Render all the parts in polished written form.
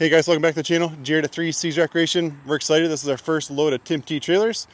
Hey guys, welcome back to the channel. Jared at 3C's Recreation. We're excited. This is our first load of Timpte trailers.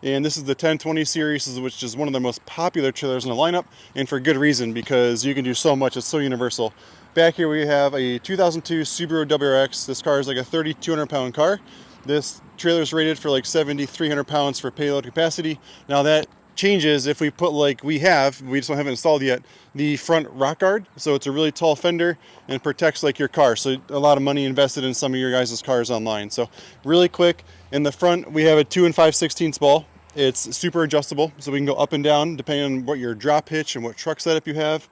And this is the 1020 series, which is one of the most popular trailers in the lineup. And for good reason, because you can do so much. It's so universal. Back here we have a 2002 Subaru WRX. This car is like a 3,200 pound car. This trailer is rated for like 7,300 pounds for payload capacity. Now that changes if we put, like we just don't have it installed yet, the front rock guard. So it's a really tall fender and protects like your car. So a lot of money invested in some of your guys' cars online. So really quick, in the front we have a 2 5/16 ball. It's super adjustable, so we can go up and down depending on what your drop hitch and what truck setup you have.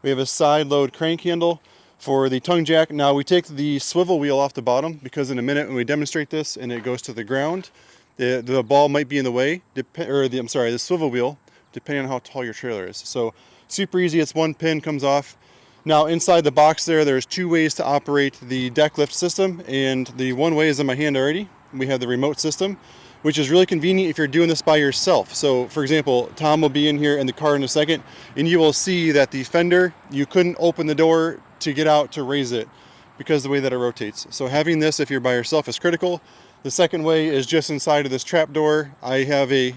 We have a side load crank handle for the tongue jack. Now we take the swivel wheel off the bottom because in a minute when we demonstrate this and it goes to the ground, the ball might be in the way, the swivel wheel, depending on how tall your trailer is. So super easy, it's one pin, comes off. Now inside the box there's two ways to operate the deck lift system, and the one way is in my hand already. We have the remote system, which is really convenient if you're doing this by yourself. So for example, Tom will be in here in the car in a second, and you will see that the fender, you couldn't open the door to get out to raise it because of the way that it rotates. So having this, if you're by yourself, is critical. The second way is just inside of this trap door. I have a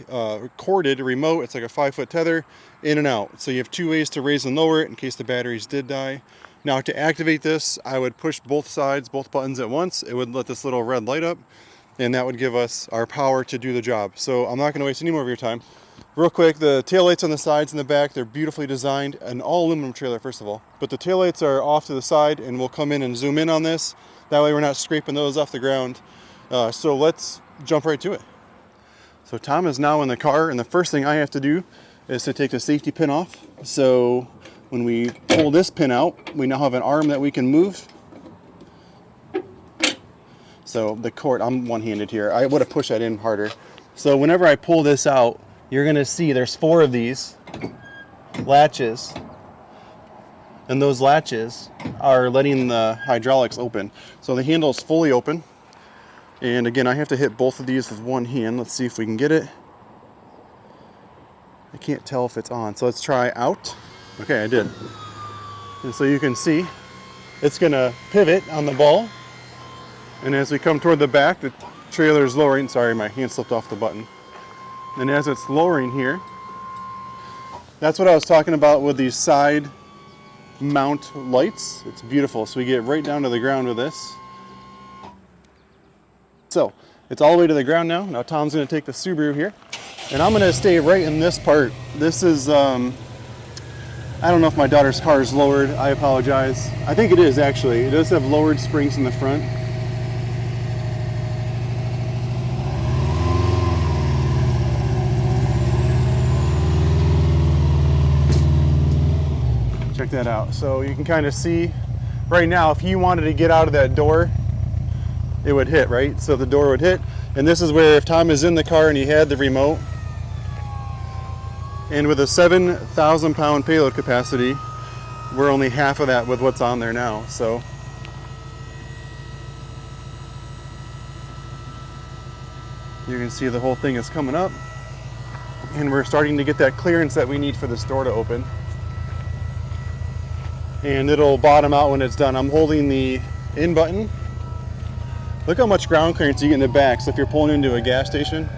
corded remote. It's like a 5-foot tether, in and out. So you have two ways to raise and lower it in case the batteries did die. Now to activate this, I would push both sides, both buttons at once. It would let this little red light up, and that would give us our power to do the job. So I'm not going to waste any more of your time. Real quick, the taillights on the sides and the back, they're beautifully designed. An all aluminum trailer, first of all. But the taillights are off to the side, and we'll come in and zoom in on this. That way we're not scraping those off the ground. So let's jump right to it. So Tom is now in the car, and the first thing I have to do is to take the safety pin off. So when we pull this pin out, we now have an arm that we can move. So the cord, I'm one-handed here. I would have pushed that in harder. So whenever I pull this out, you're gonna see there's 4 of these latches, and those latches are letting the hydraulics open. So the handle is fully open. And again, I have to hit both of these with one hand. Let's see if we can get it. I can't tell if it's on. So let's try out. Okay, I did. And so you can see it's gonna pivot on the ball. And as we come toward the back, the trailer is lowering. Sorry, my hand slipped off the button. And as it's lowering here, that's what I was talking about with these side mount lights. It's beautiful. So we get right down to the ground with this. So it's all the way to the ground now. Now Tom's going to take the Subaru here, and I'm going to stay right in this part. This is, I don't know if my daughter's car is lowered. I apologize. I think it is actually. It does have lowered springs in the front. Check that out. So you can kind of see right now, if you wanted to get out of that door, it would hit, right? So the door would hit. And this is where if Tom is in the car and he had the remote, and with a 7,000 pound payload capacity, we're only half of that with what's on there now. So you can see the whole thing is coming up, and we're starting to get that clearance that we need for this door to open. And it'll bottom out when it's done. I'm holding the in button. Look how much ground clearance you get in the back. So if you're pulling into a gas station,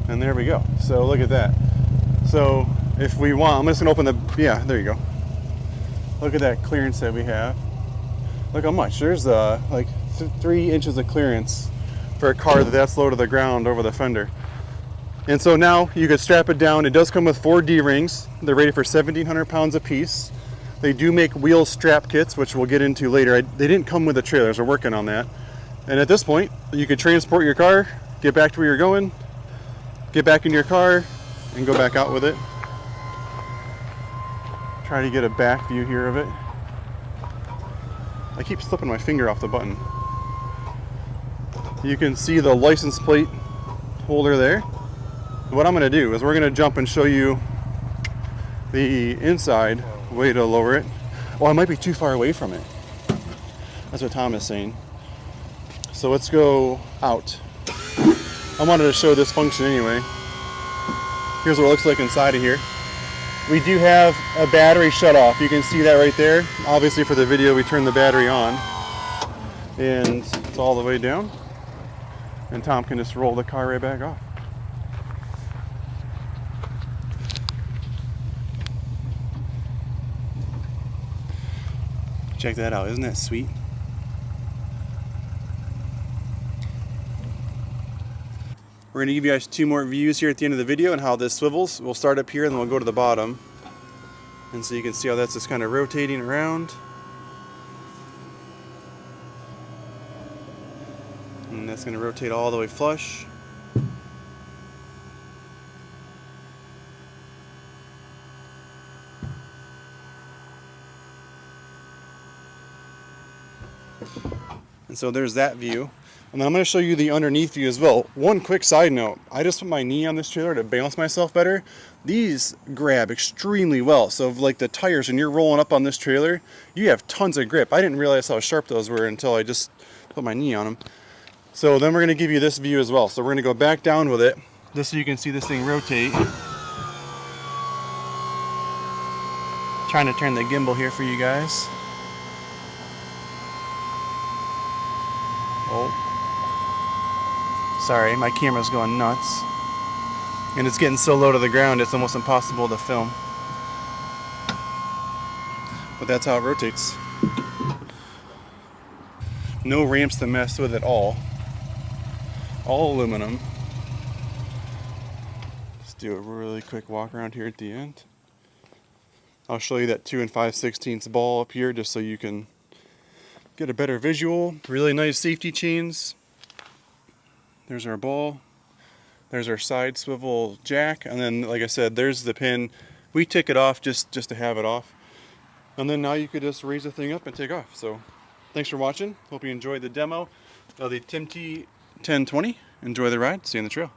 and there we go. So look at that. So if we want, I'm just gonna open the, yeah, there you go. Look at that clearance that we have. Look how much. There's like 3 inches of clearance for a car that's low to the ground over the fender. And so now you could strap it down. It does come with 4 D-rings. They're rated for 1,700 pounds a piece. They do make wheel strap kits, which we'll get into later. They didn't come with the trailers. We're working on that. And at this point, you could transport your car, get back to where you're going, get back in your car, and go back out with it. Try to get a back view here of it. I keep slipping my finger off the button. You can see the license plate holder there. What I'm going to do is we're going to jump and show you the inside way to lower it. Oh, I might be too far away from it. That's what Tom is saying. So let's go out. I wanted to show this function anyway. Here's what it looks like inside of here. We do have a battery shut off. You can see that right there. Obviously for the video we turned the battery on. and it's all the way down, and Tom can just roll the car right back off. Check that out, isn't that sweet? We're going to give you guys 2 more views here at the end of the video and how this swivels. We'll start up here and then we'll go to the bottom. And so you can see how that's just kind of rotating around. And that's going to rotate all the way flush. And so there's that view. And then I'm going to show you the underneath view as well. One quick side note, I just put my knee on this trailer to balance myself better. These grab extremely well. So like the tires, when you're rolling up on this trailer, you have tons of grip. I didn't realize how sharp those were until I just put my knee on them. So then we're going to give you this view as well. So we're going to go back down with it, just so you can see this thing rotate. Trying to turn the gimbal here for you guys. Oh. Sorry, my camera's going nuts. And it's getting so low to the ground, it's almost impossible to film. But that's how it rotates. No ramps to mess with at all. All aluminum. Let's do a really quick walk around here at the end. I'll show you that 2 5/16 ball up here just so you can get a better visual. Really nice safety chains. There's our ball, there's our side swivel jack, and then like I said, there's the pin. We took it off just to have it off. And then now you could just raise the thing up and take off. So thanks for watching. Hope you enjoyed the demo of the Timpte 1020. Enjoy the ride. See you on the trail.